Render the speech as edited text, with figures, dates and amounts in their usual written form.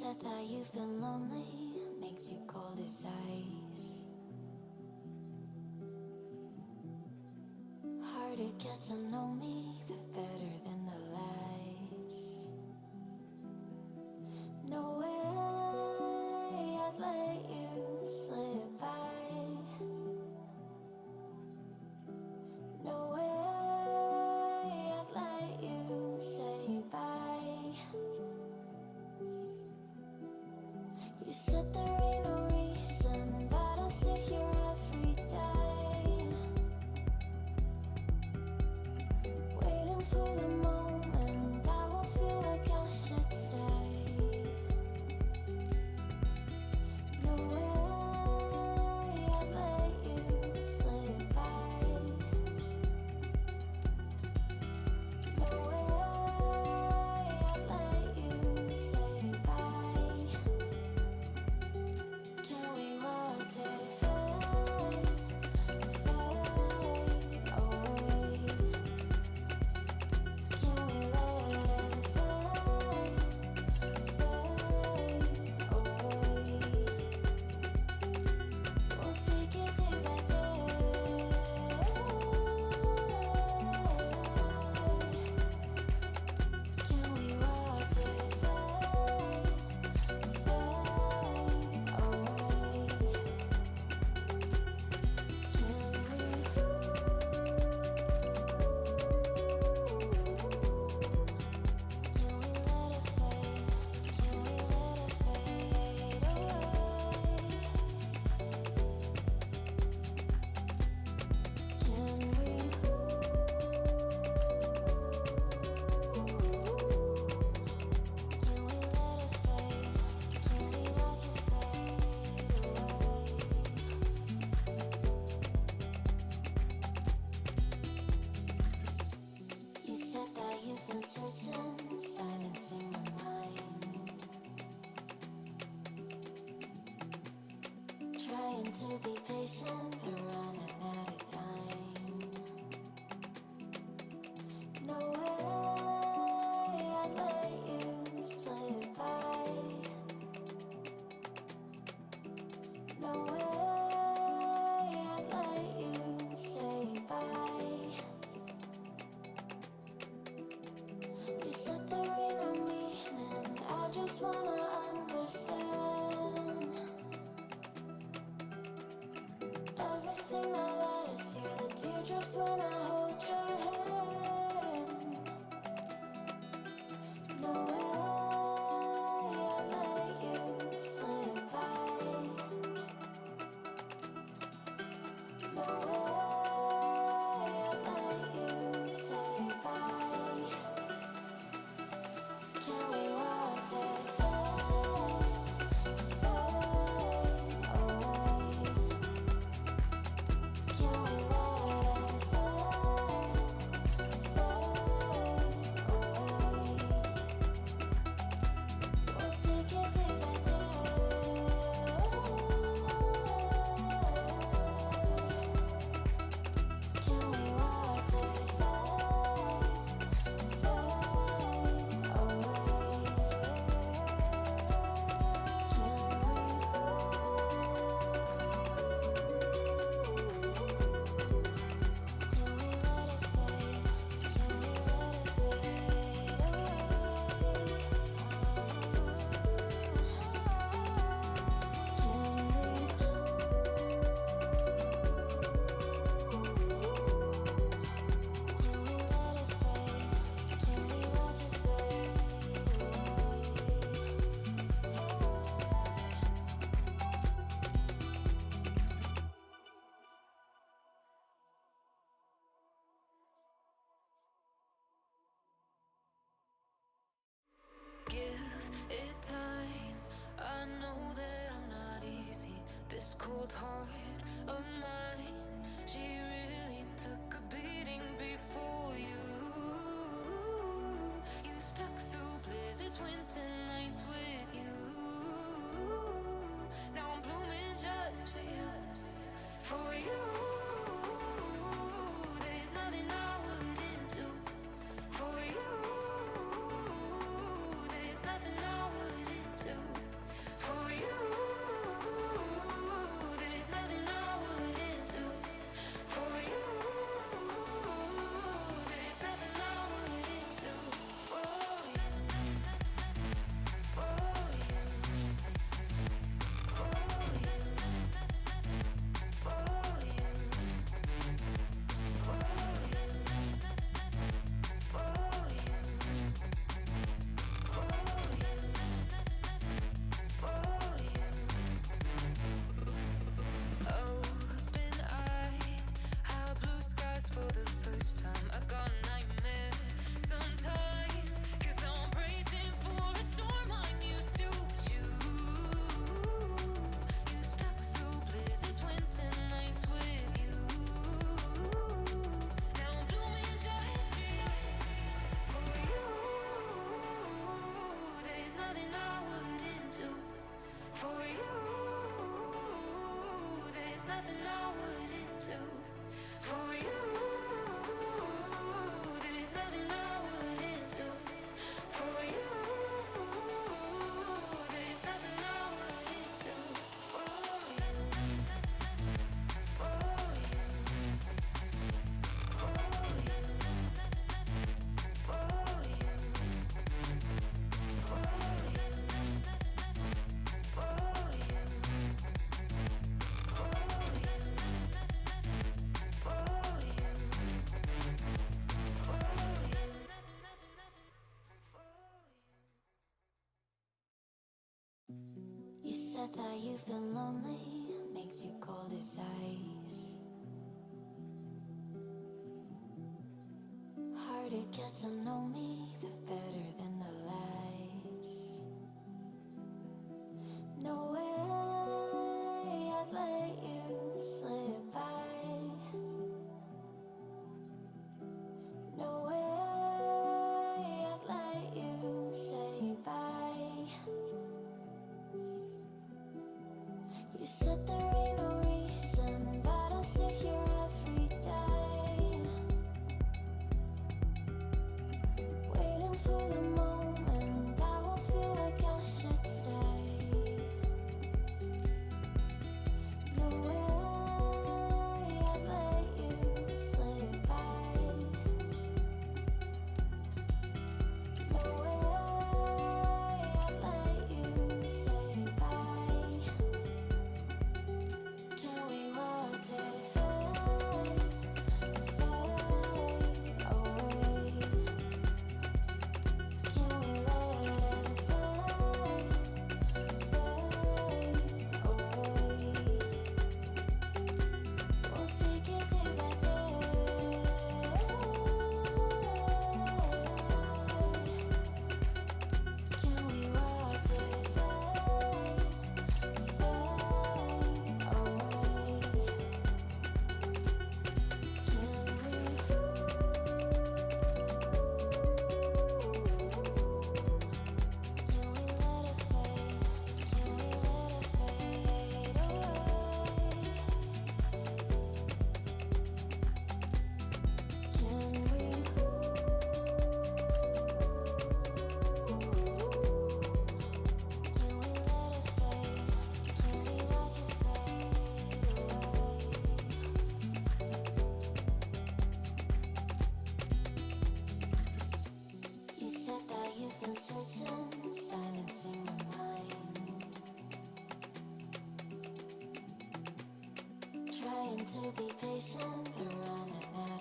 said that you've been lonely, makes you cold as ice. Hard to get to know me, but better than the lies. No way I'd let you slip by. No way I'd let you say bye. You said there ain't no reason, but I'll sit here every day, waiting for the moment I won't feel like I should stay. No way I'd let you slip by. No way I'd let you say bye. Can we watch it fade, fade away? Can we let it fade, fade away? We'll take it day by day. Can we watch it fade, fade away? You said that you've been searching, silencing your mind, trying to be patient but running out of time. No way I'd let you slip by. No way I'd let you say bye. You said there ain't no meaning, I just wanna understand everything that led us here, the teardrops when I hold your hand. No way I'd let you slip by. No way I'd let you say bye. Can we watch it fade, fade away? Can we let it fade, fade away? We'll take it day by day. Can we watch it fade, fade away? Give it time. I know that I'm not easy. This cold heart of mine, she really took a beating before you. You stuck through blizzards, winter nights with you. Now I'm blooming just for you. For you, there's nothing I wouldn't do. For you, there's nothing I wouldn't do. nothing I wouldn't do for you. There's nothing I wouldn't do for you. There's nothing I wouldn't do for you. For you. For you. For you. For you. You said that you've been lonely, makes you cold as ice. Hard to get to know me, but better than the lies. No way I'd let you slip by. No way I'd let you say bye. You said there ain't no reason, but I'll sit here every day, waiting for the moment I won't feel like I should stay. No way I'd let you slip by. No way I'd let you say bye. Can we watch it fade, fade away? Can we let it fade, fade away? We'll take it day by day. Can we watch it fade, fade away? You said that you've been searching, silencing your mind, trying to be patient but running out.